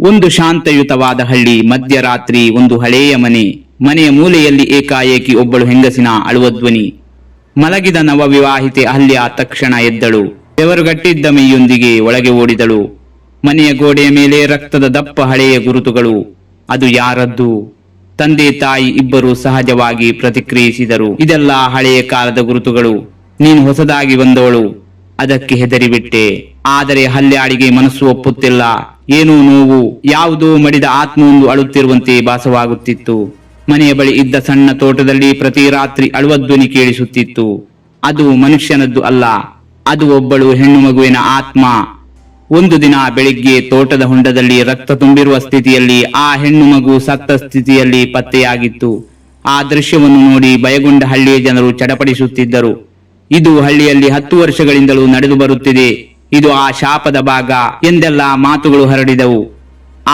ಒಂದು ಶಾಂತಯುತವಾದ ಹಳ್ಳಿ. ಮಧ್ಯರಾತ್ರಿ. ಒಂದು ಹಳೆಯ ಮನೆಯ ಮೂಲೆಯಲ್ಲಿ ಏಕಾಏಕಿ ಒಬ್ಬಳು ಹೆಂಗಸಿನ ಅಳುವ ಧ್ವನಿ. ಮಲಗಿದ ನವವಿವಾಹಿತೆ ಅಹಲ್ಯ ತಕ್ಷಣ ಎದ್ದಳು. ಬೆವರುಗಟ್ಟಿದ್ದ ಮೈಯೊಂದಿಗೆ ಒಳಗೆ ಓಡಿದಳು. ಮನೆಯ ಗೋಡೆಯ ಮೇಲೆ ರಕ್ತದ ದಪ್ಪ ಹಳೆಯ ಗುರುತುಗಳು. ಅದು ಯಾರದ್ದು? ತಂದೆ ತಾಯಿ ಇಬ್ಬರು ಸಹಜವಾಗಿ ಪ್ರತಿಕ್ರಿಯಿಸಿದರು. ಇದೆಲ್ಲ ಹಳೆಯ ಕಾಲದ ಗುರುತುಗಳು. ನೀನು ಹೊಸದಾಗಿ ಬಂದವಳು. ಅದಕ್ಕೆ ಹೆದರಿಬಿಟ್ಟೆ. ಆದರೆ ಅಹಲ್ಯಾಳಿಗೆ ಮನಸ್ಸು ಒಪ್ಪುತ್ತಿಲ್ಲ. ಏನೋ ನೋವು, ಯಾವುದೋ ಮಡಿದ ಆತ್ಮವೊಂದು ಅಳುತ್ತಿರುವಂತೆ ಭಾಸವಾಗುತ್ತಿತ್ತು. ಮನೆಯ ಬಳಿ ಇದ್ದ ಸಣ್ಣ ತೋಟದಲ್ಲಿ ಪ್ರತಿ ರಾತ್ರಿ ಅಳುವ ಧ್ವನಿ ಕೇಳಿಸುತ್ತಿತ್ತು. ಅದು ಮನುಷ್ಯನದ್ದು ಅಲ್ಲ, ಅದು ಒಬ್ಬಳು ಹೆಣ್ಣು ಮಗುವಿನ ಆತ್ಮ. ಒಂದು ದಿನ ಬೆಳಿಗ್ಗೆ ತೋಟದ ಹೊಂಡದಲ್ಲಿ ರಕ್ತ ತುಂಬಿರುವ ಸ್ಥಿತಿಯಲ್ಲಿ ಆ ಹೆಣ್ಣು ಮಗು ಸತ್ತ ಸ್ಥಿತಿಯಲ್ಲಿ ಪತ್ತೆಯಾಗಿತ್ತು. ಆ ದೃಶ್ಯವನ್ನು ನೋಡಿ ಭಯಗೊಂಡ ಹಳ್ಳಿಯ ಜನರು ಚಡಪಡಿಸುತ್ತಿದ್ದರು. ಇದು ಹಳ್ಳಿಯಲ್ಲಿ 10 ವರ್ಷಗಳಿಂದಲೂ ನಡೆದು ಬರುತ್ತಿದೆ. ಇದು ಆ ಶಾಪದ ಭಾಗ ಎಂದೆಲ್ಲ ಮಾತುಗಳು ಹರಡಿದವು.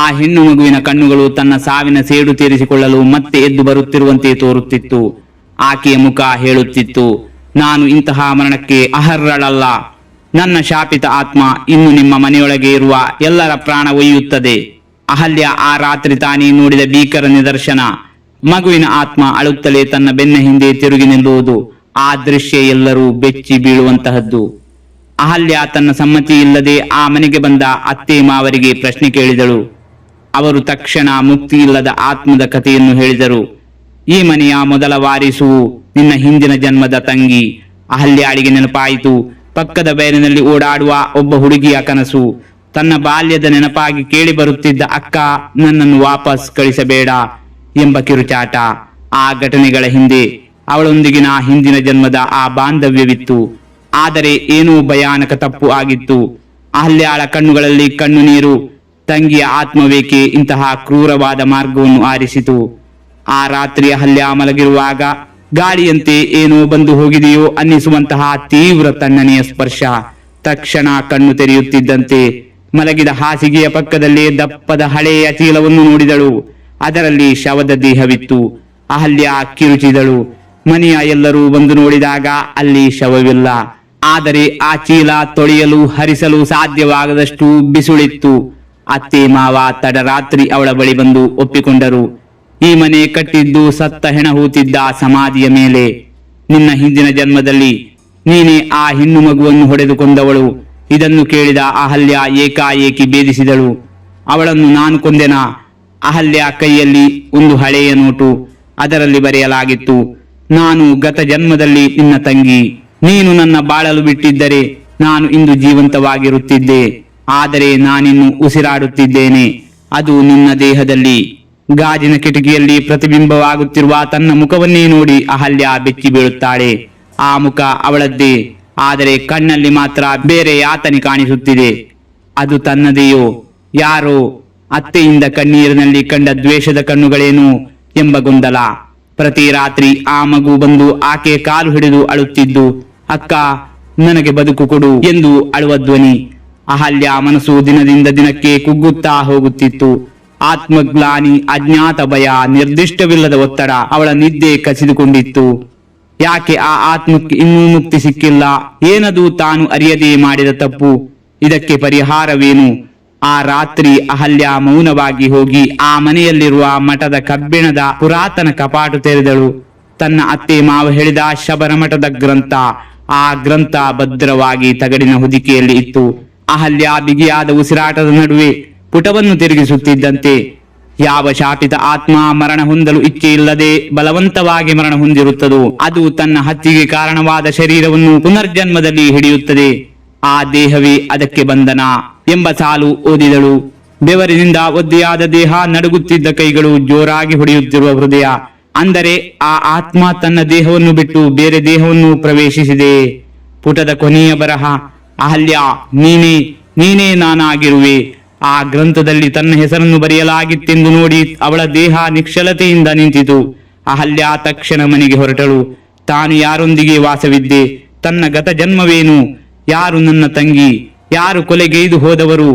ಆ ಹೆಣ್ಣು ಮಗುವಿನ ಕಣ್ಣುಗಳು ತನ್ನ ಸಾವಿನ ಸೇಡು ತೀರಿಸಿಕೊಳ್ಳಲು ಮತ್ತೆ ಎದ್ದು ಬರುತ್ತಿರುವಂತೆ ತೋರುತ್ತಿತ್ತು. ಆಕೆಯ ಮುಖ ಹೇಳುತ್ತಿತ್ತು, ನಾನು ಇಂತಹ ಮರಣಕ್ಕೆ ಅರ್ಹಳಲ್ಲ. ನನ್ನ ಶಾಪಿತ ಆತ್ಮ ಇನ್ನು ನಿಮ್ಮ ಮನೆಯೊಳಗೆ ಇರುವ ಎಲ್ಲರ ಪ್ರಾಣ ಒಯ್ಯುತ್ತದೆ. ಅಹಲ್ಯ ಆ ರಾತ್ರಿ ತಾನೇ ನೋಡಿದ ಭೀಕರ ನಿದರ್ಶನ. ಮಗುವಿನ ಆತ್ಮ ಅಳುತ್ತಲೇ ತನ್ನ ಬೆನ್ನ ಹಿಂದೆ ತಿರುಗಿ ನಿಲ್ಲುವುದು. ಆ ದೃಶ್ಯ ಎಲ್ಲರೂ ಬೆಚ್ಚಿ ಬೀಳುವಂತಹದ್ದು. ಅಹಲ್ಯ ತನ್ನ ಸಮ್ಮತಿ ಇಲ್ಲದೆ ಆ ಮನೆಗೆ ಬಂದ ಅತ್ತೆ ಮಾವರಿಗೆ ಪ್ರಶ್ನೆ ಕೇಳಿದಳು. ಅವರು ತಕ್ಷಣ ಮುಕ್ತಿ ಇಲ್ಲದ ಆತ್ಮದ ಕಥೆಯನ್ನು ಹೇಳಿದರು. ಈ ಮನೆಯ ಮೊದಲ ವಾರಿಸುವು ನಿನ್ನ ಹಿಂದಿನ ಜನ್ಮದ ತಂಗಿ. ಅಹಲ್ಯಾಳಿಗೆ ನೆನಪಾಯಿತು. ಪಕ್ಕದ ಬಯಲಿನಲ್ಲಿ ಓಡಾಡುವ ಒಬ್ಬ ಹುಡುಗಿಯ ಕನಸು. ತನ್ನ ಬಾಲ್ಯದ ನೆನಪಾಗಿ ಕೇಳಿ ಬರುತ್ತಿದ್ದ ಅಕ್ಕ ನನ್ನನ್ನು ವಾಪಸ್ ಕಳಿಸಬೇಡ ಎಂಬ ಕಿರುಚಾಟ. ಆ ಘಟನೆಗಳ ಹಿಂದೆ ಅವಳೊಂದಿಗಿನ ಹಿಂದಿನ ಜನ್ಮದ ಆ ಬಾಂಧವ್ಯವಿತ್ತು. ಆದರೆ ಏನೋ ಭಯಾನಕ ತಪ್ಪು ಆಗಿತ್ತು. ಅಹಲ್ಯಾಳ ಕಣ್ಣುಗಳಲ್ಲಿ ಕಣ್ಣು ನೀರು. ತಂಗಿಯ ಆತ್ಮವೇಕೆ ಇಂತಹ ಕ್ರೂರವಾದ ಮಾರ್ಗವನ್ನು ಆರಿಸಿತು? ಆ ರಾತ್ರಿ ಅಹಲ್ಯ ಮಲಗಿರುವಾಗ ಗಾಳಿಯಂತೆ ಏನೋ ಬಂದು ಹೋಗಿದೆಯೋ ಅನ್ನಿಸುವಂತಹ ತೀವ್ರ ತಣ್ಣನೆಯ ಸ್ಪರ್ಶ. ತಕ್ಷಣ ಕಣ್ಣು ತೆರೆಯುತ್ತಿದ್ದಂತೆ ಮಲಗಿದ ಹಾಸಿಗೆಯ ಪಕ್ಕದಲ್ಲೇ ದಪ್ಪದ ಹಳೆಯ ಚೀಲವನ್ನು ನೋಡಿದಳು. ಅದರಲ್ಲಿ ಶವದ ದೇಹವಿತ್ತು. ಅಹಲ್ಯ ಕಿರುಚಿದಳು. ಮನೆಯ ಎಲ್ಲರೂ ಬಂದು ನೋಡಿದಾಗ ಅಲ್ಲಿ ಶವವಿಲ್ಲ. ಆದರೆ ಆ ಚೀಲ ತೊಳೆಯಲು ಹರಿಸಲು ಸಾಧ್ಯವಾಗದಷ್ಟು ಬಿಸುಳಿತ್ತು. ಅತ್ತೆ ಮಾವ ತಡರಾತ್ರಿ ಅವಳ ಬಳಿ ಬಂದು ಒಪ್ಪಿಕೊಂಡರು. ಈ ಮನೆ ಕಟ್ಟಿದ್ದು ಸತ್ತ ಹೆಣ ಹೂತಿದ್ದ ಸಮಾಧಿಯ ಮೇಲೆ. ನಿನ್ನ ಹಿಂದಿನ ಜನ್ಮದಲ್ಲಿ ನೀನೇ ಆ ಹೆಣ್ಣು ಮಗುವನ್ನು ಹೊಡೆದು ಕೊಂದವಳು. ಇದನ್ನು ಕೇಳಿದ ಅಹಲ್ಯ ಏಕಾಏಕಿ ಭೇದಿಸಿದಳು. ಅವಳನ್ನು ನಾನು ಕೊಂದೆನಾ? ಅಹಲ್ಯ ಕೈಯಲ್ಲಿ ಒಂದು ಹಳೆಯ ನೋಟು. ಅದರಲ್ಲಿ ಬರೆಯಲಾಗಿತ್ತು, ನಾನು ಗತ ಜನ್ಮದಲ್ಲಿ ನಿನ್ನ ತಂಗಿ. ನೀನು ನನ್ನ ಬಾಳಲು ಬಿಟ್ಟಿದ್ದರೆ ನಾನು ಇಂದು ಜೀವಂತವಾಗಿರುತ್ತಿದ್ದೆ. ಆದರೆ ನಾನಿನ್ನು ಉಸಿರಾಡುತ್ತಿದ್ದೇನೆ. ಅದು ನಿನ್ನ ದೇಹದಲ್ಲಿ. ಗಾಜಿನ ಕಿಟಕಿಯಲ್ಲಿ ಪ್ರತಿಬಿಂಬವಾಗುತ್ತಿರುವ ತನ್ನ ಮುಖವನ್ನೇ ನೋಡಿ ಅಹಲ್ಯ ಬೆಚ್ಚಿ ಬೀಳುತ್ತಾಳೆ. ಆ ಮುಖ ಅವಳದ್ದೇ. ಆದರೆ ಕಣ್ಣಲ್ಲಿ ಮಾತ್ರ ಬೇರೆ ಯಾತನೆ ಕಾಣಿಸುತ್ತಿದೆ. ಅದು ತನ್ನದೆಯೋ? ಯಾರೋ? ಅತ್ತೆಯಿಂದ ಕಣ್ಣೀರಿನಲ್ಲಿ ಕಂಡ ದ್ವೇಷದ ಕಣ್ಣುಗಳೇನು ಎಂಬ ಗೊಂದಲ. ಪ್ರತಿ ರಾತ್ರಿ ಆ ಮಗು ಬಂದು ಆಕೆ ಕಾಲು ಹಿಡಿದು ಅಳುತ್ತಿದ್ದು, ಅಕ್ಕ ನನಗೆ ಬದುಕು ಕೊಡು ಎಂದು ಅಳುವ ಧ್ವನಿ. ಅಹಲ್ಯ ಮನಸ್ಸು ದಿನದಿಂದ ದಿನಕ್ಕೆ ಕುಗ್ಗುತ್ತಾ ಹೋಗುತ್ತಿತ್ತು. ಆತ್ಮಗ್ಲಾನಿ, ಅಜ್ಞಾತ ಭಯ, ನಿರ್ದಿಷ್ಟವಿಲ್ಲದ ಒತ್ತಡ ಅವಳ ನಿದ್ದೆ ಕಸಿದುಕೊಂಡಿತ್ತು. ಯಾಕೆ ಆ ಆತ್ಮಕ್ಕೆ ಇನ್ನೂ ಮುಕ್ತಿ ಸಿಕ್ಕಿಲ್ಲ? ಏನದು ತಾನು ಅರಿಯದೇ ಮಾಡಿದ ತಪ್ಪು? ಇದಕ್ಕೆ ಪರಿಹಾರವೇನು? ಆ ರಾತ್ರಿ ಅಹಲ್ಯ ಮೌನವಾಗಿ ಹೋಗಿ ಆ ಮನೆಯಲ್ಲಿರುವ ಮಠದ ಕಬ್ಬಿಣದ ಪುರಾತನ ಕಪಾಟು ತೆರೆದಳು. ತನ್ನ ಅತ್ತೆ ಮಾವ ಹೇಳಿದ ಶಬರಮಠದ ಗ್ರಂಥ. ಆ ಗ್ರಂಥ ಭದ್ರವಾಗಿ ತಗಡಿನ ಹೊದಿಕೆಯಲ್ಲಿ ಇತ್ತು. ಅಹಲ್ಯ ಬಿಗಿಯಾದ ಉಸಿರಾಟದ ನಡುವೆ ಪುಟವನ್ನು ತಿರುಗಿಸುತ್ತಿದ್ದಂತೆ, ಯಾವ ಶಾಪಿತ ಆತ್ಮ ಮರಣ ಹೊಂದಲು ಇಚ್ಛೆ ಇಲ್ಲದೆ ಬಲವಂತವಾಗಿ ಮರಣ ಹೊಂದಿರುತ್ತದೋ ಅದು ತನ್ನ ಹತ್ಯೆಗೆ ಕಾರಣವಾದ ಶರೀರವನ್ನು ಪುನರ್ಜನ್ಮದಲ್ಲಿ ಹಿಡಿಯುತ್ತದೆ. ಆ ದೇಹವೇ ಅದಕ್ಕೆ ಬಂಧನ ಎಂಬ ಸಾಲು ಓದಿದಳು. ಬೆವರಿನಿಂದ ಒದ್ದೆಯಾದ ದೇಹ, ನಡುಗುತ್ತಿದ್ದ ಕೈಗಳು, ಜೋರಾಗಿ ಹೊಡೆಯುತ್ತಿರುವ ಹೃದಯ. ಅಂದರೆ ಆ ಆತ್ಮ ತನ್ನ ದೇಹವನ್ನು ಬಿಟ್ಟು ಬೇರೆ ದೇಹವನ್ನು ಪ್ರವೇಶಿಸಿದೆ. ಪುಟದ ಕೊನೆಯ ಬರಹ, ಅಹಲ್ಯ ನೀನೇ ನಾನಾಗಿರುವೆ. ಆ ಗ್ರಂಥದಲ್ಲಿ ತನ್ನ ಹೆಸರನ್ನು ಬರೆಯಲಾಗಿತ್ತೆಂದು ನೋಡಿ ಅವಳ ದೇಹ ನಿಶ್ಚಲತೆಯಿಂದ ನಿಂತಿತು. ಅಹಲ್ಯ ತಕ್ಷಣ ಮನೆಗೆ ಹೊರಟಳು. ತಾನು ಯಾರೊಂದಿಗೆ ವಾಸವಿದ್ದೆ? ತನ್ನ ಗತ ಜನ್ಮವೇನು? ಯಾರು ನನ್ನ ತಂಗಿ? ಯಾರು ಕೊಲೆಗೈದು ಹೋದವರು?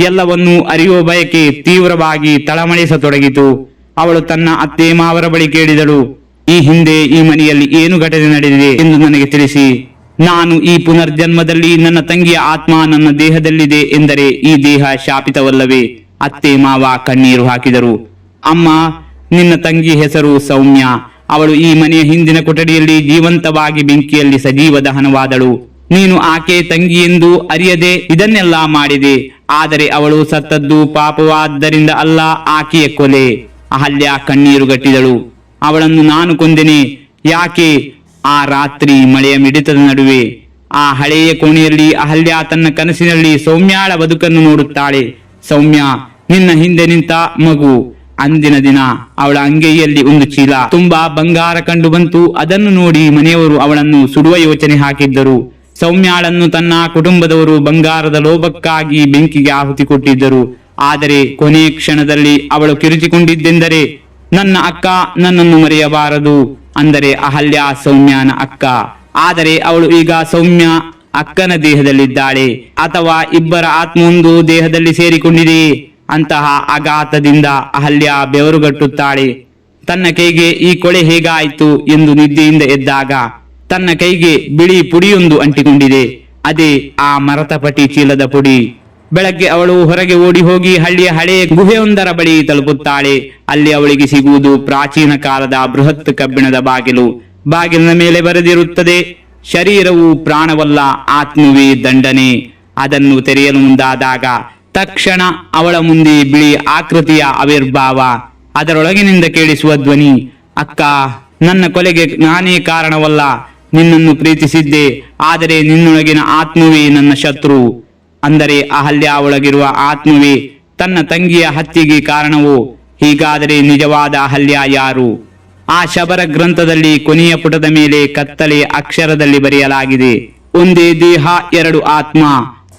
ಎಲ್ಲವನ್ನೂ ಅರಿಯುವ ಬಯಕೆ ತೀವ್ರವಾಗಿ ತಳಮಳಿಸತೊಡಗಿತು. ಅವಳು ತನ್ನ ಅತ್ತೆ ಮಾವರ ಬಳಿ ಕೇಳಿದಳು, ಈ ಹಿಂದೆ ಈ ಮನೆಯಲ್ಲಿ ಏನು ಘಟನೆ ನಡೆದಿದೆ ಎಂದು ನನಗೆ ತಿಳಿಸಿ. ನಾನು ಈ ಪುನರ್ಜನ್ಮದಲ್ಲಿ ನನ್ನ ತಂಗಿಯ ಆತ್ಮ ನನ್ನ ದೇಹದಲ್ಲಿದೆ ಎಂದರೆ ಈ ದೇಹ ಶಾಪಿತವಲ್ಲವೇ? ಅತ್ತೆ ಮಾವ ಕಣ್ಣೀರು ಹಾಕಿದರು. ಅಮ್ಮ, ನಿನ್ನ ತಂಗಿ ಹೆಸರು ಸೌಮ್ಯ. ಅವಳು ಈ ಮನೆಯ ಹಿಂದಿನ ಕೊಠಡಿಯಲ್ಲಿ ಜೀವಂತವಾಗಿ ಬೆಂಕಿಯಲ್ಲಿ ಸಜೀವ ದಹನವಾದಳು. ನೀನು ಆಕೆ ತಂಗಿ ಎಂದು ಅರಿಯದೆ ಇದನ್ನೆಲ್ಲ ಮಾಡಿದೆ. ಆದರೆ ಅವಳು ಸತ್ತದ್ದು ಪಾಪವಾದ್ದರಿಂದ ಅಲ್ಲ, ಆಕೆಯ ಕೊಲೆ. ಅಹಲ್ಯ ಕಣ್ಣೀರು ಗಟ್ಟಿದಳು. ಅವಳನ್ನು ನಾನು ಕೊಂದೆನೆ. ಯಾಕೆ? ಆ ರಾತ್ರಿ ಮಳೆಯ ಮಿಡಿತದ ನಡುವೆ ಆ ಹಳೆಯ ಕೋಣೆಯಲ್ಲಿ ಅಹಲ್ಯ ತನ್ನ ಕನಸಿನಲ್ಲಿ ಸೌಮ್ಯಾಳ ಬದುಕನ್ನು ನೋಡುತ್ತಾಳೆ. ಸೌಮ್ಯ, ನಿನ್ನ ಹಿಂದೆ ನಿಂತ ಮಗು. ಅಂದಿನ ದಿನ ಅವಳ ಅಂಗೈಯಲ್ಲಿ ಒಂದು ಚೀಲ ತುಂಬಾ ಬಂಗಾರ ಕಂಡು ಬಂತು. ಅದನ್ನು ನೋಡಿ ಮನೆಯವರು ಅವಳನ್ನು ಸುಡುವ ಯೋಚನೆ ಹಾಕಿದ್ದರು. ಸೌಮ್ಯಾಳನ್ನು ತನ್ನ ಕುಟುಂಬದವರು ಬಂಗಾರದ ಲೋಭಕ್ಕಾಗಿ ಬೆಂಕಿಗೆ ಆಹುತಿ ಕೊಟ್ಟಿದ್ದರು. ಆದರೆ ಕೊನೆಯ ಕ್ಷಣದಲ್ಲಿ ಅವಳು ಕಿರುಚಿಕೊಂಡಿದ್ದೆಂದರೆ, ನನ್ನ ಅಕ್ಕ ನನ್ನನ್ನು ಮರೆಯಬಾರದು. ಅಂದರೆ ಅಹಲ್ಯ ಸೌಮ್ಯನ ಅಕ್ಕ. ಆದರೆ ಅವಳು ಈಗ ಸೌಮ್ಯ ಅಕ್ಕನ ದೇಹದಲ್ಲಿದ್ದಾಳೆ, ಅಥವಾ ಇಬ್ಬರ ಆತ್ಮ ಒಂದು ದೇಹದಲ್ಲಿ ಸೇರಿಕೊಂಡಿದೆ. ಅಂತಹ ಆಘಾತದಿಂದ ಅಹಲ್ಯ ಬೆವರುಗಟ್ಟುತ್ತಾಳೆ. ತನ್ನ ಕೈಗೆ ಈ ಕೊಳೆ ಹೇಗಾಯಿತು ಎಂದು ನಿದ್ದೆಯಿಂದ ಎದ್ದಾಗ ತನ್ನ ಕೈಗೆ ಬಿಳಿ ಪುಡಿಯೊಂದು ಅಂಟಿಕೊಂಡಿದೆ. ಅದೇ ಆ ಮರತಪಟಿ ಚೀಲದ ಪುಡಿ. ಬೆಳಗ್ಗೆ ಅವಳು ಹೊರಗೆ ಓಡಿ ಹೋಗಿ ಹಳ್ಳಿಯ ಹಳೆಯ ಗುಹೆಯೊಂದರ ಬಳಿ ತಲುಪುತ್ತಾಳೆ. ಅಲ್ಲಿ ಅವಳಿಗೆ ಸಿಗುವುದು ಪ್ರಾಚೀನ ಕಾಲದ ಬೃಹತ್ ಕಬ್ಬಿಣದ ಬಾಗಿಲು. ಬಾಗಿಲಿನ ಮೇಲೆ ಬರೆದಿರುತ್ತದೆ, ಶರೀರವು ಪ್ರಾಣವಲ್ಲ, ಆತ್ಮವೇ ದಂಡನೆ. ಅದನ್ನು ತೆರೆಯಲು ಮುಂದಾದಾಗ ತಕ್ಷಣ ಅವಳ ಮುಂದೆ ಬಿಳಿ ಆಕೃತಿಯ ಆವಿರ್ಭಾವ. ಅದರೊಳಗಿನಿಂದ ಕೇಳಿಸುವ ಧ್ವನಿ, ಅಕ್ಕ, ನನ್ನ ಕೊಲೆಗೆ ನಾನೇ ಕಾರಣವಲ್ಲ. ನಿನ್ನನ್ನು ಪ್ರೀತಿಸಿದ್ದೆ, ಆದರೆ ನಿನ್ನೊಳಗಿನ ಆತ್ಮವೇ ನನ್ನ ಶತ್ರು. ಅಂದರೆ ಅಹಲ್ಯ ಒಳಗಿರುವ ಆತ್ಮವೇ ತನ್ನ ತಂಗಿಯ ಹತ್ಯೆಗೆ ಕಾರಣವು. ಹೀಗಾದರೆ ನಿಜವಾದ ಅಹಲ್ಯ ಯಾರು? ಆ ಶಬರ ಗ್ರಂಥದಲ್ಲಿ ಕೊನೆಯ ಪುಟದ ಮೇಲೆ ಕತ್ತಲೆ ಅಕ್ಷರದಲ್ಲಿ ಬರೆಯಲಾಗಿದೆ, ಒಂದೇ ದೇಹ, ಎರಡು ಆತ್ಮ,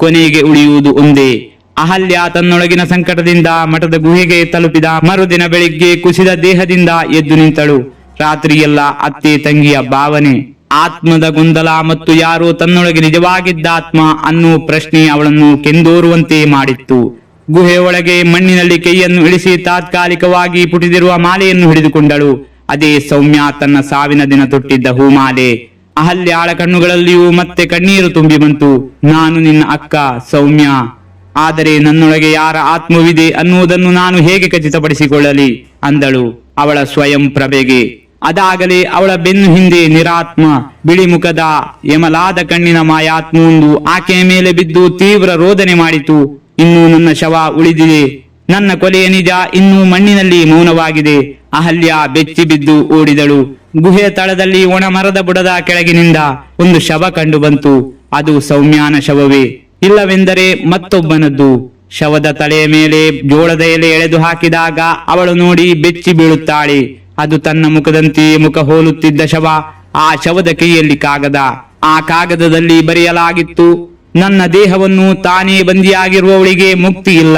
ಕೊನೆಗೆ ಉಳಿಯುವುದು ಒಂದೇ. ಅಹಲ್ಯ ತನ್ನೊಳಗಿನ ಸಂಕಟದಿಂದ ಮಠದ ಗುಹೆಗೆ ತಲುಪಿದ ಮರುದಿನ ಬೆಳಿಗ್ಗೆ ಕುಸಿದ ದೇಹದಿಂದ ಎದ್ದು ನಿಂತಳು. ರಾತ್ರಿಯೆಲ್ಲ ಅತ್ತೆ ತಂಗಿಯ ಭಾವನೆ, ಆತ್ಮದ ಗೊಂದಲ ಮತ್ತು ಯಾರೋ ತನ್ನೊಳಗೆ ನಿಜವಾಗಿದ್ದ ಆತ್ಮ ಅನ್ನುವ ಪ್ರಶ್ನೆ ಅವಳನ್ನು ಕೆಂದೋರುವಂತೆ ಮಾಡಿತ್ತು. ಗುಹೆಯೊಳಗೆ ಮಣ್ಣಿನಲ್ಲಿ ಕೈಯನ್ನು ಇಳಿಸಿ ತಾತ್ಕಾಲಿಕವಾಗಿ ಪುಟಿದಿರುವ ಮಾಲೆಯನ್ನು ಹಿಡಿದುಕೊಂಡಳು. ಅದೇ ಸೌಮ್ಯ ತನ್ನ ಸಾವಿನ ದಿನ ತೊಟ್ಟಿದ್ದ ಹೂಮಾಲೆ. ಅಹಲ್ಯಾಳ ಕಣ್ಣುಗಳಲ್ಲಿಯೂ ಮತ್ತೆ ಕಣ್ಣೀರು ತುಂಬಿ ಬಂತು. ನಾನು ನಿನ್ನ ಅಕ್ಕ ಸೌಮ್ಯ, ಆದರೆ ನನ್ನೊಳಗೆ ಯಾರ ಆತ್ಮವಿದೆ ಅನ್ನುವುದನ್ನು ನಾನು ಹೇಗೆ ಖಚಿತಪಡಿಸಿಕೊಳ್ಳಲಿ ಅಂದಳು ಅವಳ ಸ್ವಯಂ ಪ್ರಭೆಗೆ. ಅದಾಗಲೇ ಅವಳ ಬೆನ್ನು ಹಿಂದೆ ನಿರಾತ್ಮ ಬಿಳಿ ಮುಖದ ಯಮಲಾದ ಕಣ್ಣಿನ ಮಾಯಾತ್ಮವೊಂದು ಆಕೆಯ ಮೇಲೆ ಬಿದ್ದು ತೀವ್ರ ರೋದನೆ ಮಾಡಿತು. ಇನ್ನೂ ನನ್ನ ಶವ ಉಳಿದಿದೆ, ನನ್ನ ಕೊಲೆಯ ನಿಜ ಇನ್ನೂ ಮಣ್ಣಿನಲ್ಲಿ ಮೌನವಾಗಿದೆ. ಅಹಲ್ಯ ಬೆಚ್ಚಿ ಬಿದ್ದು ಓಡಿದಳು. ಗುಹೆಯ ತಳದಲ್ಲಿ ಒಣ ಮರದ ಬುಡದ ಕೆಳಗಿನಿಂದ ಒಂದು ಶವ ಕಂಡು ಬಂತು. ಅದು ಸೌಮ್ಯನ ಶವವೇ, ಇಲ್ಲವೆಂದರೆ ಮತ್ತೊಬ್ಬನದ್ದು. ಶವದ ತಲೆಯ ಮೇಲೆ ಜೋಳದ ಎಲೆ ಎಳೆದು ಹಾಕಿದಾಗ ಅವಳು ನೋಡಿ ಬೆಚ್ಚಿ ಬೀಳುತ್ತಾಳೆ. ಅದು ತನ್ನ ಮುಖದಂತೆ ಮುಖ ಹೋಲುತ್ತಿದ್ದ ಶವ. ಆ ಶವದ ಕೈಯಲ್ಲಿ ಕಾಗದ. ಆ ಕಾಗದದಲ್ಲಿ ಬರೆಯಲಾಗಿತ್ತು, ನನ್ನ ದೇಹವನ್ನು ತಾನೇ ಬಂದಿಯಾಗಿರುವವಳಿಗೆ ಮುಕ್ತಿ ಇಲ್ಲ,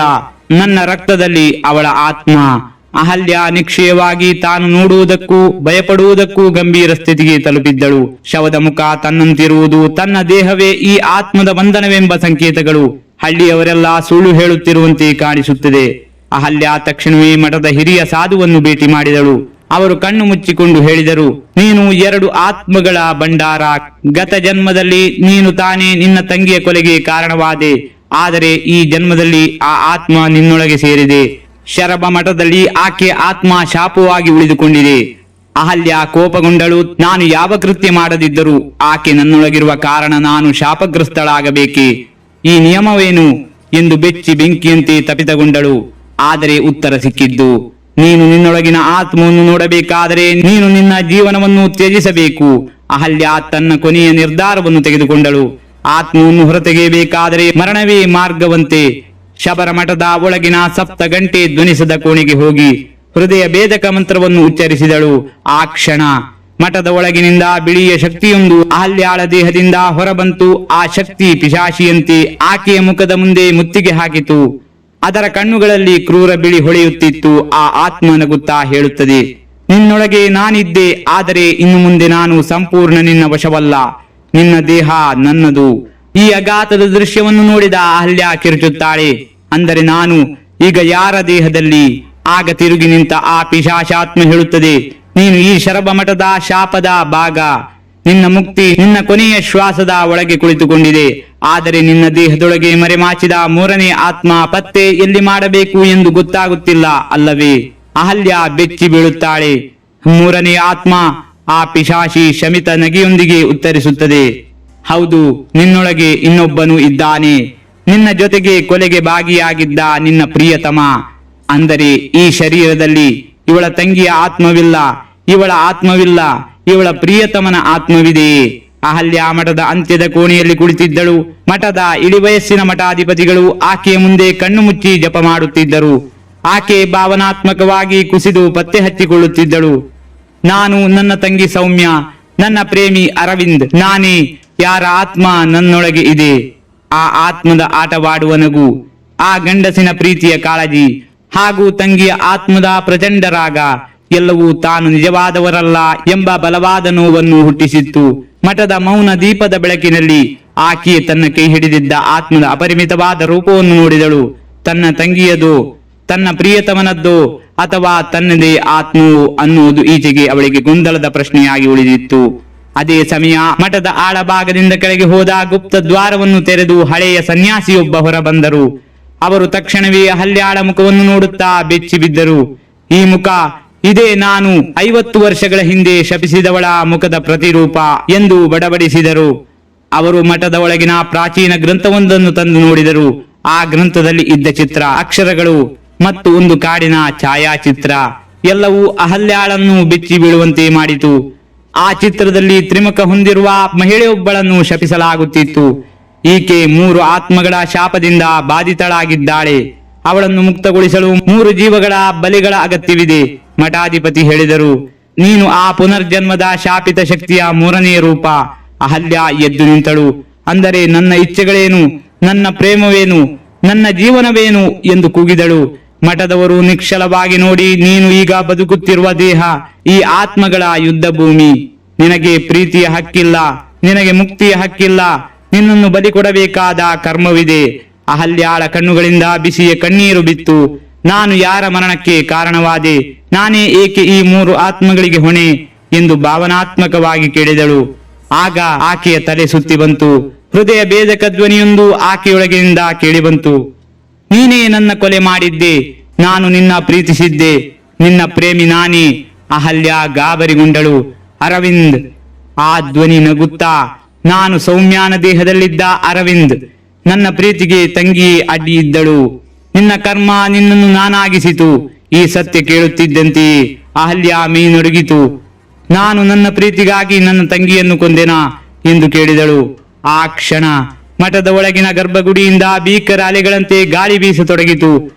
ನನ್ನ ರಕ್ತದಲ್ಲಿ ಅವಳ ಆತ್ಮ. ಅಹಲ್ಯ ನಿಶ್ಚಯವಾಗಿ ತಾನು ನೋಡುವುದಕ್ಕೂ ಭಯಪಡುವುದಕ್ಕೂ ಗಂಭೀರ ಸ್ಥಿತಿಗೆ ತಲುಪಿದ್ದಳು. ಶವದ ಮುಖ ತನ್ನಂತಿರುವುದು, ತನ್ನ ದೇಹವೇ ಈ ಆತ್ಮದ ಬಂಧನವೆಂಬ ಸಂಕೇತಗಳು ಹಳ್ಳಿಯವರೆಲ್ಲ ಸುಳ್ಳು ಹೇಳುತ್ತಿರುವಂತೆ ಕಾಣಿಸುತ್ತದೆ. ಅಹಲ್ಯ ತಕ್ಷಣವೇ ಮಠದ ಹಿರಿಯ ಸಾಧುವನ್ನು ಭೇಟಿ ಮಾಡಿದಳು. ಅವರು ಕಣ್ಣು ಮುಚ್ಚಿಕೊಂಡು ಹೇಳಿದರು, ನೀನು ಎರಡು ಆತ್ಮಗಳ ಭಂಡಾರ. ಗತ ಜನ್ಮದಲ್ಲಿ ನೀನು ತಾನೇ ನಿನ್ನ ತಂಗಿಯ ಕೊಲೆಗೆ ಕಾರಣವಾದೆ, ಆದರೆ ಈ ಜನ್ಮದಲ್ಲಿ ಆ ಆತ್ಮ ನಿನ್ನೊಳಗೆ ಸೇರಿದೆ. ಶರಭ ಮಠದಲ್ಲಿ ಆಕೆ ಆತ್ಮ ಶಾಪವಾಗಿ ಉಳಿದುಕೊಂಡಿದೆ. ಅಹಲ್ಯ ಕೋಪಗೊಂಡಳು. ನಾನು ಯಾವ ಕೃತ್ಯ ಮಾಡದಿದ್ದರೂ ಆಕೆ ನನ್ನೊಳಗಿರುವ ಕಾರಣ ನಾನು ಶಾಪಗ್ರಸ್ತಳಾಗಬೇಕೆ? ಈ ನಿಯಮವೇನು ಎಂದು ಬೆಚ್ಚಿ ಬೆಂಕಿಯಂತೆ ತಪಿತಗೊಂಡಳು. ಆದರೆ ಉತ್ತರ ಸಿಕ್ಕಿದ್ದು, ನೀನು ನಿನ್ನೊಳಗಿನ ಆತ್ಮವನ್ನು ನೋಡಬೇಕಾದರೆ ನೀನು ನಿನ್ನ ಜೀವನವನ್ನು ತ್ಯಜಿಸಬೇಕು. ಅಹಲ್ಯ ತನ್ನ ಕೊನೆಯ ನಿರ್ಧಾರವನ್ನು ತೆಗೆದುಕೊಂಡಳು. ಆತ್ಮವನ್ನು ಹೊರತೆಗೆಯಬೇಕಾದರೆ ಮರಣವೇ ಮಾರ್ಗವಂತೆ. ಶಬರ ಮಠದ ಒಳಗಿನ ಸಪ್ತ ಗಂಟೆ ಧ್ವನಿಸದ ಕೋಣೆಗೆ ಹೋಗಿ ಹೃದಯ ಭೇದಕ ಮಂತ್ರವನ್ನು ಉಚ್ಚರಿಸಿದಳು. ಆ ಕ್ಷಣ ಮಠದ ಒಳಗಿನಿಂದ ಬಿಳಿಯ ಶಕ್ತಿಯೊಂದು ಅಹಲ್ಯಾಳ ದೇಹದಿಂದ ಹೊರಬಂತು. ಆ ಶಕ್ತಿ ಪಿಶಾಚಿಯಂತೆ ಆಕೆಯ ಮುಖದ ಮುಂದೆ ಮುತ್ತಿಗೆ ಹಾಕಿತು. ಅದರ ಕಣ್ಣುಗಳಲ್ಲಿ ಕ್ರೂರ ಬಿಳಿ ಹೊಳೆಯುತ್ತಿತ್ತು. ಆ ಆತ್ಮ ನಗುತ್ತಾ ಹೇಳುತ್ತದೆ, ನಿನ್ನೊಳಗೆ ನಾನಿದ್ದೆ, ಆದರೆ ಇನ್ನು ಮುಂದೆ ನಾನು ಸಂಪೂರ್ಣ ನಿನ್ನ ವಶವಲ್ಲ. ನಿನ್ನ ದೇಹ ನನ್ನದು. ಈ ಅಘಾತದ ದೃಶ್ಯವನ್ನು ನೋಡಿದ ಅಹಲ್ಯ ಕಿರುಚುತ್ತಾಳೆ, ಅಂದರೆ ನಾನು ಈಗ ಯಾರ ದೇಹದಲ್ಲಿ? ಆಗ ತಿರುಗಿ ನಿಂತ ಆ ಪಿಶಾಚಾತ್ಮ ಹೇಳುತ್ತದೆ, ನೀನು ಈ ಶರಭ ಮಠದ ಶಾಪದ ಭಾಗ. ನಿನ್ನ ಮುಕ್ತಿ ನಿನ್ನ ಕೊನೆಯ ಶ್ವಾಸದ ಒಳಗೆ ಕುಳಿತುಕೊಂಡಿದೆ. ಆದರೆ ನಿನ್ನ ದೇಹದೊಳಗೆ ಮರೆಮಾಚಿದ ಮೂರನೇ ಆತ್ಮ ಪತ್ತೆ ಎಲ್ಲಿ ಮಾಡಬೇಕು ಎಂದು ಗೊತ್ತಾಗುತ್ತಿಲ್ಲ ಅಲ್ಲವೇ? ಅಹಲ್ಯ ಬೆಚ್ಚಿ ಬೀಳುತ್ತಾಳೆ. ಮೂರನೇ ಆತ್ಮ ಆ ಪಿಶಾಚಿ ಶಮಿತ ನಗೆಯೊಂದಿಗೆ ಉತ್ತರಿಸುತ್ತದೆ, ಹೌದು, ನಿನ್ನೊಳಗೆ ಇನ್ನೊಬ್ಬನು ಇದ್ದಾನೆ. ನಿನ್ನ ಜೊತೆಗೆ ಕೊಲೆಗೆ ಭಾಗಿಯಾಗಿದ್ದ ನಿನ್ನ ಪ್ರಿಯತಮ. ಅಂದರೆ ಈ ಶರೀರದಲ್ಲಿ ಇವಳ ತಂಗಿಯ ಆತ್ಮವಿಲ್ಲ, ಇವಳ ಆತ್ಮವಿಲ್ಲ, ಇವಳ ಪ್ರಿಯತಮನ ಆತ್ಮವಿದೆಯೇ? ಅಹಲ್ಯ ಮಠದ ಅಂತ್ಯದ ಕೋಣೆಯಲ್ಲಿ ಕುಳಿತಿದ್ದಳು. ಮಠದ ಇಳಿವಯಸ್ಸಿನ ಮಠಾಧಿಪತಿಗಳು ಆಕೆಯ ಮುಂದೆ ಕಣ್ಣು ಮುಚ್ಚಿ ಜಪ ಮಾಡುತ್ತಿದ್ದರು. ಆಕೆ ಭಾವನಾತ್ಮಕವಾಗಿ ಕುಸಿದು ಪತ್ತೆ ಹಚ್ಚಿಕೊಳ್ಳುತ್ತಿದ್ದಳು. ನಾನು, ನನ್ನ ತಂಗಿ ಸೌಮ್ಯ, ನನ್ನ ಪ್ರೇಮಿ ಅರವಿಂದ್, ನಾನೇ. ಯಾರ ಆತ್ಮ ನನ್ನೊಳಗೆ ಇದೆ? ಆ ಆತ್ಮದ ಆಟವಾಡುವ ನಗು, ಆ ಗಂಡಸಿನ ಪ್ರೀತಿಯ ಕಾಳಜಿ ಹಾಗೂ ತಂಗಿಯ ಆತ್ಮದ ಪ್ರಚಂಡ ರಾಗ ಎಲ್ಲವೂ ತಾನು ನಿಜವಾದವರಲ್ಲ ಎಂಬ ಬಲವಾದ ನೋವನ್ನು ಹುಟ್ಟಿಸಿತ್ತು. ಮಠದ ಮೌನ ದೀಪದ ಬೆಳಕಿನಲ್ಲಿ ಆಕೆ ತನ್ನ ಕೈ ಹಿಡಿದಿದ್ದ ಆತ್ಮದ ಅಪರಿಮಿತವಾದ ರೂಪವನ್ನು ನೋಡಿದಳು. ತನ್ನ ತಂಗಿಯದೋ, ತನ್ನ ಪ್ರಿಯತಮನದ್ದೋ, ಅಥವಾ ತನ್ನದೇ ಆತ್ಮವೋ ಅನ್ನುವುದು ಈಚೆಗೆ ಅವಳಿಗೆ ಗೊಂದಲದ ಪ್ರಶ್ನೆಯಾಗಿ ಉಳಿದಿತ್ತು. ಅದೇ ಸಮಯ ಮಠದ ಆಳಭಾಗದಿಂದ ಕೆಳಗೆ ಹೋದ ಗುಪ್ತ ದ್ವಾರವನ್ನು ತೆರೆದು ಹಳೆಯ ಸನ್ಯಾಸಿಯೊಬ್ಬ ಹೊರಬಂದರು. ಅವರು ತಕ್ಷಣವೇ ಅಹಲ್ಯಾಳ ಮುಖವನ್ನು ನೋಡುತ್ತಾ ಬೆಚ್ಚಿ ಬಿದ್ದರು. ಈ ಮುಖ, ಇದೇ ನಾನು 50 ವರ್ಷಗಳ ಹಿಂದೆ ಶಪಿಸಿದವಳ ಮುಖದ ಪ್ರತಿರೂಪ ಎಂದು ಬಡಬಡಿಸಿದರು. ಅವರು ಮಠದ ಒಳಗಿನ ಪ್ರಾಚೀನ ಗ್ರಂಥವೊಂದನ್ನು ತಂದು ನೋಡಿದರು. ಆ ಗ್ರಂಥದಲ್ಲಿ ಇದ್ದ ಚಿತ್ರ, ಅಕ್ಷರಗಳು ಮತ್ತು ಒಂದು ಕಾಡಿನ ಛಾಯಾಚಿತ್ರ ಎಲ್ಲವೂ ಅಹಲ್ಯಾಳನ್ನು ಬೆಚ್ಚಿ ಬೀಳುವಂತೆ ಮಾಡಿತು. ಆ ಚಿತ್ರದಲ್ಲಿ ತ್ರಿಮುಖ ಹೊಂದಿರುವ ಮಹಿಳೆಯೊಬ್ಬಳನ್ನು ಶಪಿಸಲಾಗುತ್ತಿತ್ತು. ಈಕೆ 3 ಆತ್ಮಗಳ ಶಾಪದಿಂದ ಬಾಧಿತಳಾಗಿದ್ದಾಳೆ. ಅವಳನ್ನು ಮುಕ್ತಗೊಳಿಸಲು 3 ಜೀವಗಳ ಬಲಿಗಳ ಅಗತ್ಯವಿದೆ. ಮಠಾಧಿಪತಿ ಹೇಳಿದರು, ನೀನು ಆ ಪುನರ್ಜನ್ಮದ ಶಾಪಿತ ಶಕ್ತಿಯ 3ನೇ ರೂಪ. ಅಹಲ್ಯ ಎದ್ದು ನಿಂತಳು. ಅಂದರೆ ನನ್ನ ಇಚ್ಛೆಗಳೇನು, ನನ್ನ ಪ್ರೇಮವೇನು, ನನ್ನ ಜೀವನವೇನು ಎಂದು ಕೂಗಿದಳು. ಮಠದವರು ನಿಶ್ಚಲವಾಗಿ ನೋಡಿ, ನೀನು ಈಗ ಬದುಕುತ್ತಿರುವ ದೇಹ ಈ ಆತ್ಮಗಳ ಯುದ್ಧ ಭೂಮಿ. ನಿನಗೆ ಪ್ರೀತಿಯ ಹಕ್ಕಿಲ್ಲ, ನಿನಗೆ ಮುಕ್ತಿಯ ಹಕ್ಕಿಲ್ಲ, ನಿನ್ನನ್ನು ಬಲಿ ಕೊಡಬೇಕಾದ ಕರ್ಮವಿದೆ. ಅಹಲ್ಯಾಳ ಕಣ್ಣುಗಳಿಂದ ಬಿಸಿಯ ಕಣ್ಣೀರು ಬಿತ್ತು. ನಾನು ಯಾರ ಮರಣಕ್ಕೆ ಕಾರಣವಾದೆ? ನಾನೇ ಏಕೆ ಈ 3 ಆತ್ಮಗಳಿಗೆ ಹೊಣೆ ಎಂದು ಭಾವನಾತ್ಮಕವಾಗಿ ಕೇಳಿದಳು. ಆಗ ಆಕೆಯ ತಲೆ ಸುತ್ತಿ ಬಂತು. ಹೃದಯ ಭೇದಕ ಧ್ವನಿಯೊಂದು ಆಕೆಯೊಳಗಿನಿಂದ ಕೇಳಿಬಂತು, ನೀನೇ ನನ್ನ ಕೊಲೆ ಮಾಡಿದ್ದೆ. ನಾನು ನಿನ್ನ ಪ್ರೀತಿಸಿದ್ದೆ. ನಿನ್ನ ಪ್ರೇಮಿ ನಾನೇ. ಅಹಲ್ಯ ಗಾಬರಿಗೊಂಡಳು. ಅರವಿಂದ್. ಆ ಧ್ವನಿ ನಗುತ್ತಾ, ನಾನು ಸೌಮ್ಯನ ದೇಹದಲ್ಲಿದ್ದ ಅರವಿಂದ್. ನನ್ನ ಪ್ರೀತಿಗೆ ತಂಗಿ ಅಡ್ಡಿ ಇದ್ದಳು. ನಿನ್ನ ಕರ್ಮ ನಿನ್ನನ್ನು ನಾನಾಗಿಸಿತು. ಈ ಸತ್ಯ ಕೇಳುತ್ತಿದ್ದಂತೆಯೇ ಅಹಲ್ಯ ಮೈ ನಡುಗಿತು. ನಾನು ನನ್ನ ಪ್ರೀತಿಗಾಗಿ ನನ್ನ ತಂಗಿಯನ್ನು ಕೊಂದೆನಾ ಎಂದು ಕೇಳಿದಳು. ಆ ಕ್ಷಣ ಮಠದ ಒಳಗಿನ ಗರ್ಭಗುಡಿಯಿಂದ ಭೀಕರ ಅಲೆಗಳಂತೆ ಗಾಳಿ ಬೀಸತೊಡಗಿತು.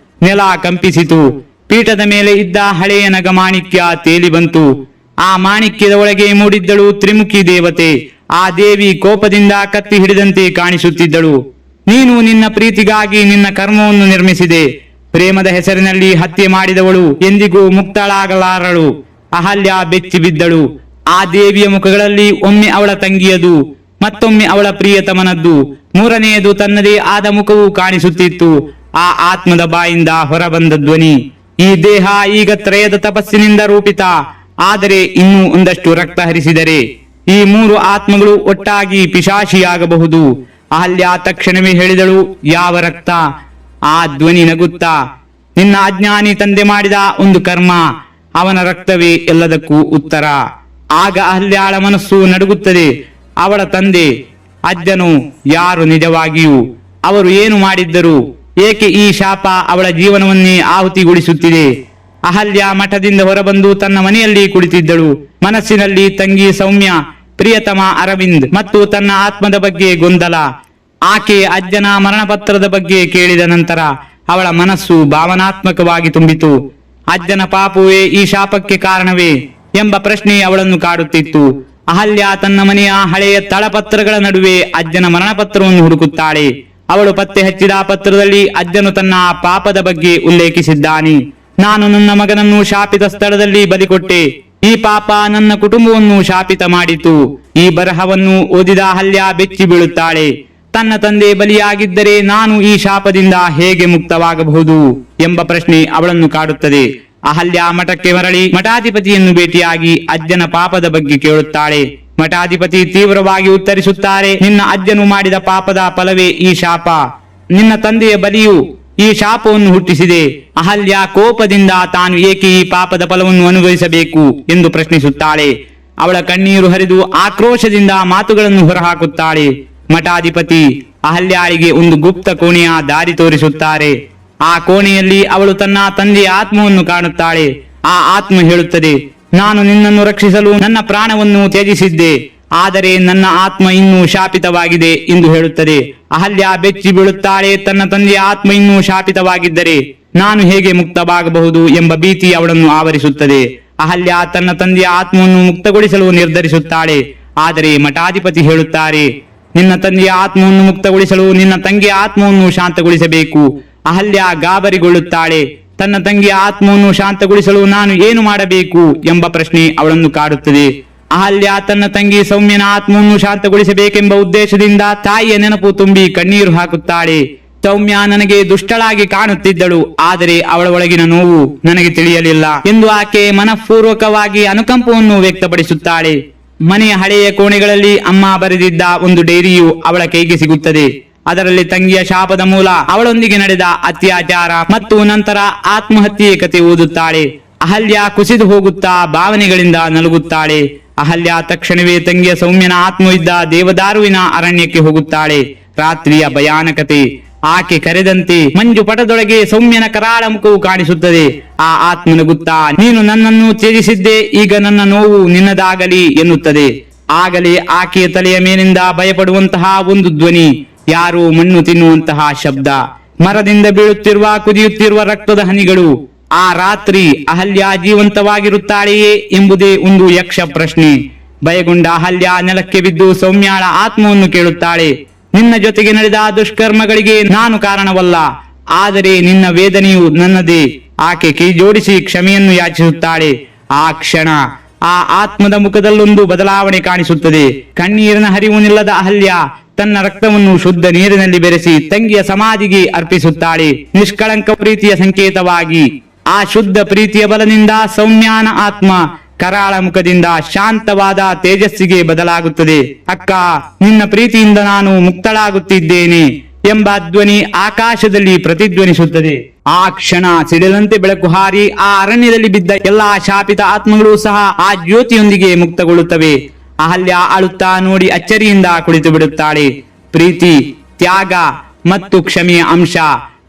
ನೆಲ ಕಂಪಿಸಿತು. ಪೀಠದ ಮೇಲೆ ಇದ್ದ ಹಳೆಯ ನಗಮಾಣಿಕ್ಯ ತೇಲಿ ಬಂತು. ಆ ಮಾಣಿಕ್ಯದ ಒಳಗೆ ಮೂಡಿದ್ದಳು ತ್ರಿಮುಖಿ ದೇವತೆ. ಆ ದೇವಿ ಕೋಪದಿಂದ ಕತ್ತಿ ಹಿಡಿದಂತೆ ಕಾಣಿಸುತ್ತಿದ್ದಳು. ನೀನು ನಿನ್ನ ಪ್ರೀತಿಗಾಗಿ ನಿನ್ನ ಕರ್ಮವನ್ನು ನಿರ್ಮಿಸಿದೆ. ಪ್ರೇಮದ ಹೆಸರಿನಲ್ಲಿ ಹತ್ಯೆ ಮಾಡಿದವಳು ಎಂದಿಗೂ ಮುಕ್ತಳಾಗಲಾರಳು. ಅಹಲ್ಯ ಬೆಚ್ಚಿ ಬಿದ್ದಳು. ಆ ದೇವಿಯ ಮುಖಗಳಲ್ಲಿ ಒಮ್ಮೆ ಅವಳ ತಂಗಿಯದು, ಮತ್ತೊಮ್ಮೆ ಅವಳ ಪ್ರಿಯತಮನದ್ದು, 3ನೆಯದು ತನ್ನದೇ ಆದ ಮುಖವು ಕಾಣಿಸುತ್ತಿತ್ತು. ಆ ಆತ್ಮದ ಬಾಯಿಂದ ಹೊರಬಂದ ಧ್ವನಿ, ಈ ದೇಹ ಈಗ ತ್ರಯದ ತಪಸ್ಸಿನಿಂದ ರೂಪಿತ. ಆದರೆ ಇನ್ನೂ ಒಂದಷ್ಟು ರಕ್ತ ಹರಿಸಿದರೆ ಈ 3 ಆತ್ಮಗಳು ಒಟ್ಟಾಗಿ ಪಿಶಾಚಿಯಾಗಬಹುದು. ಅಹಲ್ಯ ತಕ್ಷಣವೇ ಹೇಳಿದಳು, ಯಾವ ರಕ್ತ? ಆ ಧ್ವನಿ ನಗುತ್ತಾ, ನಿನ್ನ ಅಜ್ಞಾನಿ ತಂದೆ ಮಾಡಿದ ಒಂದು ಕರ್ಮ, ಅವನ ರಕ್ತವೇ ಎಲ್ಲದಕ್ಕೂ ಉತ್ತರ. ಆಗ ಅಹಲ್ಯಾಳ ಮನಸ್ಸು ನಡುಗುತ್ತದೆ. ಅವಳ ತಂದೆ, ಅಜ್ಜನು ಯಾರು ನಿಜವಾಗಿಯೂ? ಅವರು ಏನು ಮಾಡಿದ್ದರು? ಏಕೆ ಈ ಶಾಪ ಅವಳ ಜೀವನವನ್ನೇ ಆಹುತಿಗೊಳಿಸುತ್ತಿದೆ? ಅಹಲ್ಯ ಮಠದಿಂದ ಹೊರಬಂದು ತನ್ನ ಮನೆಯಲ್ಲಿ ಕುಳಿತಿದ್ದಳು. ಮನಸ್ಸಿನಲ್ಲಿ ತಂಗಿ ಸೌಮ್ಯ, ಪ್ರಿಯತಮ ಅರವಿಂದ್ ಮತ್ತು ತನ್ನ ಆತ್ಮದ ಬಗ್ಗೆ ಗೊಂದಲ. ಆಕೆ ಅಜ್ಜನ ಮರಣಪತ್ರದ ಬಗ್ಗೆ ಕೇಳಿದ ನಂತರ ಅವಳ ಮನಸ್ಸು ಭಾವನಾತ್ಮಕವಾಗಿ ತುಂಬಿತು. ಅಜ್ಜನ ಪಾಪವೇ ಈ ಶಾಪಕ್ಕೆ ಕಾರಣವೇ ಎಂಬ ಪ್ರಶ್ನೆ ಅವಳನ್ನು ಕಾಡುತ್ತಿತ್ತು. ಅಹಲ್ಯ ತನ್ನ ಮನೆಯ ಹಳೆಯ ತಳಪತ್ರಗಳ ನಡುವೆ ಅಜ್ಜನ ಮರಣಪತ್ರವನ್ನು ಹುಡುಕುತ್ತಾಳೆ. ಅವಳು ಪತ್ತೆ ಹಚ್ಚಿದ ಪತ್ರದಲ್ಲಿ ಅಜ್ಜನು ತನ್ನ ಪಾಪದ ಬಗ್ಗೆ ಉಲ್ಲೇಖಿಸಿದ್ದಾನೆ. ನಾನು ನನ್ನ ಮಗನನ್ನು ಶಾಪಿತ ಸ್ಥಳದಲ್ಲಿ ಬಲಿಕೊಟ್ಟೆ. ಈ ಪಾಪ ನನ್ನ ಕುಟುಂಬವನ್ನು ಶಾಪಿತ ಮಾಡಿತು. ಈ ಬರಹವನ್ನು ಓದಿದ ಅಹಲ್ಯ ಬೆಚ್ಚಿ ಬೀಳುತ್ತಾಳೆ. ತನ್ನ ತಂದೆ ಬಲಿಯಾಗಿದ್ದರೆ ನಾನು ಈ ಶಾಪದಿಂದ ಹೇಗೆ ಮುಕ್ತವಾಗಬಹುದು ಎಂಬ ಪ್ರಶ್ನೆ ಅವಳನ್ನು ಕಾಡುತ್ತದೆ. ಅಹಲ್ಯ ಮಠಕ್ಕೆ ಮರಳಿ ಮಠಾಧಿಪತಿಯನ್ನು ಭೇಟಿಯಾಗಿ ಅಜ್ಜನ ಪಾಪದ ಬಗ್ಗೆ ಕೇಳುತ್ತಾಳೆ. ಮಠಾಧಿಪತಿ ತೀವ್ರವಾಗಿ ಉತ್ತರಿಸುತ್ತಾರೆ, ನಿನ್ನ ಅಜ್ಜನು ಮಾಡಿದ ಪಾಪದ ಫಲವೇ ಈ ಶಾಪ. ನಿನ್ನ ತಂದೆಯ ಬಲಿಯು ಈ ಶಾಪವನ್ನು ಹುಟ್ಟಿಸಿದೆ. ಅಹಲ್ಯ ಕೋಪದಿಂದ ತಾನು ಏಕೆ ಈ ಪಾಪದ ಫಲವನ್ನು ಅನುಭವಿಸಬೇಕು ಎಂದು ಪ್ರಶ್ನಿಸುತ್ತಾಳೆ. ಅವಳ ಕಣ್ಣೀರು ಹರಿದು ಆಕ್ರೋಶದಿಂದ ಮಾತುಗಳನ್ನು ಹೊರಹಾಕುತ್ತಾಳೆ. ಮಠಾಧಿಪತಿ ಅಹಲ್ಯಾಳಿಗೆ ಒಂದು ಗುಪ್ತ ಕೋಣೆಯ ದಾರಿ ತೋರಿಸುತ್ತಾರೆ. ಆ ಕೋಣೆಯಲ್ಲಿ ಅವಳು ತನ್ನ ತಂದೆಯ ಆತ್ಮವನ್ನು ಕಾಣುತ್ತಾಳೆ. ಆ ಆತ್ಮ ಹೇಳುತ್ತದೆ, ನಾನು ನಿನ್ನನ್ನು ರಕ್ಷಿಸಲು ನನ್ನ ಪ್ರಾಣವನ್ನು ತ್ಯಜಿಸಿದ್ದೆ, ಆದರೆ ನನ್ನ ಆತ್ಮ ಇನ್ನೂ ಶಾಪಿತವಾಗಿದೆ ಎಂದು ಹೇಳುತ್ತದೆ. ಅಹಲ್ಯ ಬೆಚ್ಚಿ ಬೀಳುತ್ತಾಳೆ. ತನ್ನ ತಂದೆಯ ಆತ್ಮ ಇನ್ನೂ ಶಾಪಿತವಾಗಿದ್ದರೆ ನಾನು ಹೇಗೆ ಮುಕ್ತವಾಗಬಹುದು ಎಂಬ ಭೀತಿ ಅವಳನ್ನು ಆವರಿಸುತ್ತದೆ. ಅಹಲ್ಯ ತನ್ನ ತಂದೆಯ ಆತ್ಮವನ್ನು ಮುಕ್ತಗೊಳಿಸಲು ನಿರ್ಧರಿಸುತ್ತಾಳೆ. ಆದರೆ ಮಠಾಧಿಪತಿ ಹೇಳುತ್ತಾರೆ, ನಿನ್ನ ತಂದೆಯ ಆತ್ಮವನ್ನು ಮುಕ್ತಗೊಳಿಸಲು ನಿನ್ನ ತಂಗಿಯ ಆತ್ಮವನ್ನು ಶಾಂತಗೊಳಿಸಬೇಕು. ಅಹಲ್ಯ ಗಾಬರಿಗೊಳ್ಳುತ್ತಾಳೆ. ತನ್ನ ತಂಗಿಯ ಆತ್ಮವನ್ನು ಶಾಂತಗೊಳಿಸಲು ನಾನು ಏನು ಮಾಡಬೇಕು ಎಂಬ ಪ್ರಶ್ನೆ ಅವಳನ್ನು ಕಾಡುತ್ತದೆ. ಅಹಲ್ಯ ತನ್ನ ತಂಗಿ ಸೌಮ್ಯನ ಆತ್ಮವನ್ನು ಶಾಂತಗೊಳಿಸಬೇಕೆಂಬ ಉದ್ದೇಶದಿಂದ ತಾಯಿಯ ನೆನಪು ತುಂಬಿ ಕಣ್ಣೀರು ಹಾಕುತ್ತಾಳೆ. ಸೌಮ್ಯ ನನಗೆ ದುಷ್ಟಳಾಗಿ ಕಾಣುತ್ತಿದ್ದಳು, ಆದರೆ ಅವಳ ಒಳಗಿನ ನೋವು ನನಗೆ ತಿಳಿಯಲಿಲ್ಲ ಎಂದು ಆಕೆ ಮನಃಪೂರ್ವಕವಾಗಿ ಅನುಕಂಪವನ್ನು ವ್ಯಕ್ತಪಡಿಸುತ್ತಾಳೆ. ಮನೆಯ ಹಳೆಯ ಕೋಣೆಗಳಲ್ಲಿ ಅಮ್ಮ ಬರೆದಿದ್ದ ಒಂದು ಡೈರಿಯು ಅವಳ ಕೈಗೆ ಸಿಗುತ್ತದೆ. ಅದರಲ್ಲಿ ತಂಗಿಯ ಶಾಪದ ಮೂಲ, ಅವಳೊಂದಿಗೆ ನಡೆದ ಅತ್ಯಾಚಾರ ಮತ್ತು ನಂತರ ಆತ್ಮಹತ್ಯೆ ಕತೆ ಓದುತ್ತಾಳೆ. ಅಹಲ್ಯ ಕುಸಿದು ಹೋಗುತ್ತಾ ಭಾವನೆಗಳಿಂದ ನಲುಗುತ್ತಾಳೆ. ಅಹಲ್ಯ ತಕ್ಷಣವೇ ತಂಗಿಯ ಸೌಮ್ಯನ ಆತ್ಮವಿದ್ದ ದೇವದಾರುವಿನ ಅರಣ್ಯಕ್ಕೆ ಹೋಗುತ್ತಾಳೆ. ರಾತ್ರಿಯ ಭಯಾನಕತೆ. ಆಕೆ ಕರೆದಂತೆ ಮಂಜು ಪಟದೊಳಗೆ ಸೌಮ್ಯನ ಕರಾಳ ಮುಖವು ಕಾಣಿಸುತ್ತದೆ. ಆ ಆತ್ಮ ನಗುತ್ತಾ, ನೀನು ನನ್ನನ್ನು ತ್ಯಜಿಸಿದ್ದೆ, ಈಗ ನನ್ನ ನೋವು ನಿನ್ನದಾಗಲಿ ಎನ್ನುತ್ತದೆ. ಆಗಲೇ ಆಕೆಯ ತಲೆಯ ಮೇಲಿಂದ ಭಯಪಡುವಂತಹ ಒಂದು ಧ್ವನಿ, ಯಾರೋ ಮಣ್ಣು ತಿನ್ನುವಂತಹ ಶಬ್ದ, ಮರದಿಂದ ಬೀಳುತ್ತಿರುವ ಕುದಿಯುತ್ತಿರುವ ರಕ್ತದ ಹನಿಗಳು. ಆ ರಾತ್ರಿ ಅಹಲ್ಯ ಜೀವಂತವಾಗಿರುತ್ತಾಳೆಯೇ ಎಂಬುದೇ ಒಂದು ಯಕ್ಷ ಪ್ರಶ್ನೆ. ಭಯಗೊಂಡ ಅಹಲ್ಯ ನೆಲಕ್ಕೆ ಬಿದ್ದು ಸೌಮ್ಯಾಳ ಆತ್ಮವನ್ನು ಕೇಳುತ್ತಾಳೆ, ನಿನ್ನ ಜೊತೆಗೆ ನಡೆದ ದುಷ್ಕರ್ಮಗಳಿಗೆ ನಾನು ಕಾರಣವಲ್ಲ, ಆದರೆ ನಿನ್ನ ವೇದನೆಯು ನನ್ನದೇ. ಆಕೆ ಕೈ ಜೋಡಿಸಿ ಕ್ಷಮೆಯನ್ನು ಯಾಚಿಸುತ್ತಾಳೆ. ಆ ಕ್ಷಣ ಆ ಆತ್ಮದ ಮುಖದಲ್ಲೊಂದು ಬದಲಾವಣೆ ಕಾಣಿಸುತ್ತದೆ. ಕಣ್ಣೀರಿನ ಹರಿವು ನಿಲ್ಲದ ಅಹಲ್ಯ ತನ್ನ ರಕ್ತವನ್ನು ಶುದ್ಧ ನೀರಿನಲ್ಲಿ ಬೆರೆಸಿ ತಂಗಿಯ ಸಮಾಧಿಗೆ ಅರ್ಪಿಸುತ್ತಾಳೆ, ನಿಷ್ಕಳಂಕ ಪ್ರೀತಿಯ ಸಂಕೇತವಾಗಿ. ಆ ಶುದ್ಧ ಪ್ರೀತಿಯ ಬಲದಿಂದ ಸೌಮ್ಯಾನ ಆತ್ಮ ಕರಾಳ ಮುಖದಿಂದ ಶಾಂತವಾದ ತೇಜಸ್ಸಿಗೆ ಬದಲಾಗುತ್ತದೆ. ಅಕ್ಕ, ನಿನ್ನ ಪ್ರೀತಿಯಿಂದ ನಾನು ಮುಕ್ತಳಾಗುತ್ತಿದ್ದೇನೆ ಎಂಬ ಧ್ವನಿ ಆಕಾಶದಲ್ಲಿ ಪ್ರತಿಧ್ವನಿಸುತ್ತದೆ. ಆ ಕ್ಷಣ ಸಿಡಿಲಂತೆ ಬೆಳಕು ಹಾರಿ ಆ ಅರಣ್ಯದಲ್ಲಿ ಬಿದ್ದ ಎಲ್ಲಾ ಶಾಪಿತ ಆತ್ಮಗಳು ಸಹ ಆ ಜ್ಯೋತಿಯೊಂದಿಗೆ ಮುಕ್ತಗೊಳ್ಳುತ್ತವೆ. ಅಹಲ್ಯ ಅಳುತ್ತಾ ನೋಡಿ ಅಚ್ಚರಿಯಿಂದ ಕುಳಿತು ಬಿಡುತ್ತಾಳೆ. ಪ್ರೀತಿ, ತ್ಯಾಗ ಮತ್ತು ಕ್ಷಮೆಯ ಅಂಶ,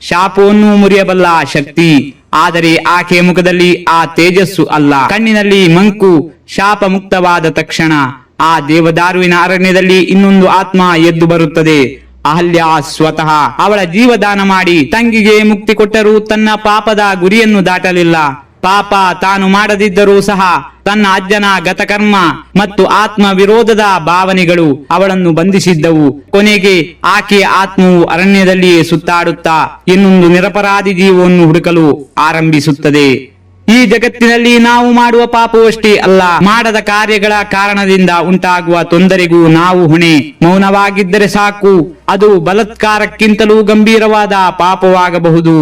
ಶಾಪವನ್ನು ಮುರಿಯಬಲ್ಲ ಶಕ್ತಿ. ಆದರೆ ಆಕೆಯ ಮುಖದಲ್ಲಿ ಆ ತೇಜಸ್ಸು ಅಲ್ಲ, ಕಣ್ಣಿನಲ್ಲಿ ಮಂಕು. ಶಾಪ ಮುಕ್ತವಾದ ತಕ್ಷಣ ಆ ದೇವದಾರುವಿನ ಅರಣ್ಯದಲ್ಲಿ ಇನ್ನೊಂದು ಆತ್ಮ ಎದ್ದು ಬರುತ್ತದೆ. ಅಹಲ್ಯ ಸ್ವತಃ ಅವಳ ಜೀವದಾನ ಮಾಡಿ ತಂಗಿಗೆ ಮುಕ್ತಿ ಕೊಟ್ಟರೂ ತನ್ನ ಪಾಪದ ಗುರಿಯನ್ನು ದಾಟಲಿಲ್ಲ. ಪಾಪ ತಾನು ಮಾಡದಿದ್ದರೂ ಸಹ ತನ್ನ ಅಜ್ಜನ ಗತಕರ್ಮ ಮತ್ತು ಆತ್ಮ ವಿರೋಧದ ಭಾವನೆಗಳು ಅವಳನ್ನು ಬಂಧಿಸಿದ್ದವು. ಕೊನೆಗೆ ಆಕೆಯ ಆತ್ಮವು ಅರಣ್ಯದಲ್ಲಿಯೇ ಸುತ್ತಾಡುತ್ತಾ ಇನ್ನೊಂದು ನಿರಪರಾಧಿ ಜೀವವನ್ನು ಹುಡುಕಲು ಆರಂಭಿಸುತ್ತದೆ. ಈ ಜಗತ್ತಿನಲ್ಲಿ ನಾವು ಮಾಡುವ ಪಾಪವಷ್ಟೇ ಅಲ್ಲ, ಮಾಡದ ಕಾರ್ಯಗಳ ಕಾರಣದಿಂದ ಉಂಟಾಗುವ ತೊಂದರೆಗೂ ನಾವು ಹೊಣೆ. ಮೌನವಾಗಿದ್ದರೆ ಸಾಕು, ಅದು ಬಲಾತ್ಕಾರಕ್ಕಿಂತಲೂ ಗಂಭೀರವಾದ ಪಾಪವಾಗಬಹುದು.